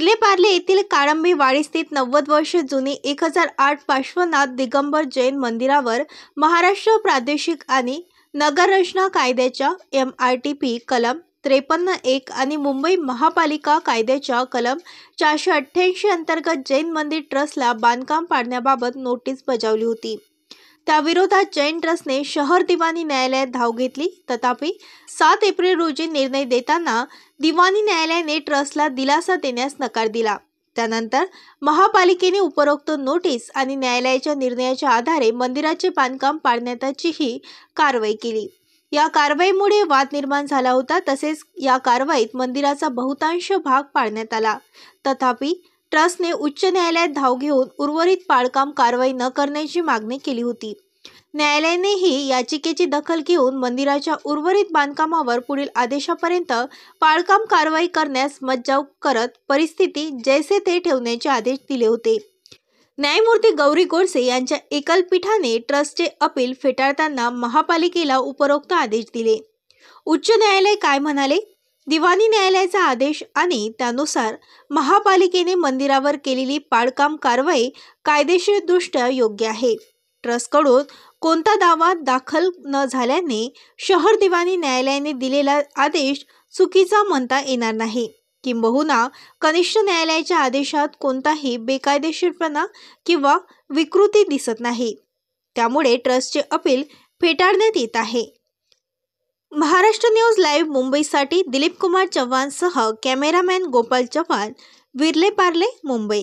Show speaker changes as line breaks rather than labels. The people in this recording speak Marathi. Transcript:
विलेपार्ले येथील काळंबी वाडीस्थित 90 वर्ष जुनी 1008 पार्श्वनाथ दिगंबर जैन मंदिरावर महाराष्ट्र प्रादेशिक आणि नगररचना कायद्याच्या MRTP कलम 53(1) आणि मुंबई महापालिका कायद्याच्या कलम 488 अंतर्गत जैन मंदिर ट्रस्टला बांधकाम पाडण्याबाबत नोटीस बजावली होती। त्याविरोधात जैन ट्रस्टने शहर दिवाणी न्यायालयात धाव घेतली। तथापि 7 एप्रिल रोजी निर्णय देताना दिवाणी न्यायालयाने ट्रस्टला दिलासा देण्यास नकार दिला। त्यानंतर महापालिकेने उपरोक्त नोटीस आणि न्यायालयाच्या निर्णयाच्या आधारे मंदिराचे बांधकाम पाडण्याचीही कारवाई केली। या कारवाईमुळे वाद निर्माण झाला होता। तसेच या कारवाईत मंदिराचा बहुतांश भाग पाडण्यात आला। तथापि ट्रस्टने उच्च न्यायालयात धाव घेऊन उर्वरित पाडकाम कारवाई न करण्याची मागणी केली होती। न्यायालयानेही याचिकेची दखल घेऊन मंदिराच्या उर्वरित बांधकामावर पुढील आदेशापर्यंत पाडकाम कारवाई करण्यास मज्जाव करत परिस्थिती जैसे थे ठेवण्याचे आदेश दिले होते। न्यायमूर्ती गौरी गोडसे यांच्या एकलपीठाने ट्रस्टचे अपील फेटाळताना महापालिकेला उपरोक्त आदेश दिले। उच्च न्यायालय काय म्हणाले? दिवाणी न्यायालयाचा आदेश आणि त्यानुसार महापालिकेने मंदिरावर केलेली पाडकाम कारवाई कायदेशीरदृष्ट्या योग्य आहे। ट्रस्टकडून कोणता दावा दाखल न झाल्याने शहर दिवाणी न्यायालयाने दिलेला आदेश चुकीचा म्हणता येणार नाही। किंबहुना कनिष्ठ न्यायालयाच्या आदेशात कोणताही बेकायदेशीरपणा किंवा विकृती दिसत नाही। त्यामुळे ट्रस्टचे अपील फेटाळण्यात येत आहे। महाराष्ट्र न्यूज लाईव्ह मुंबईसाठी दिलीप कुमार चव्हाणसह कॅमेरामॅन गोपाल चव्हाण, विलेपार्ले, मुंबई।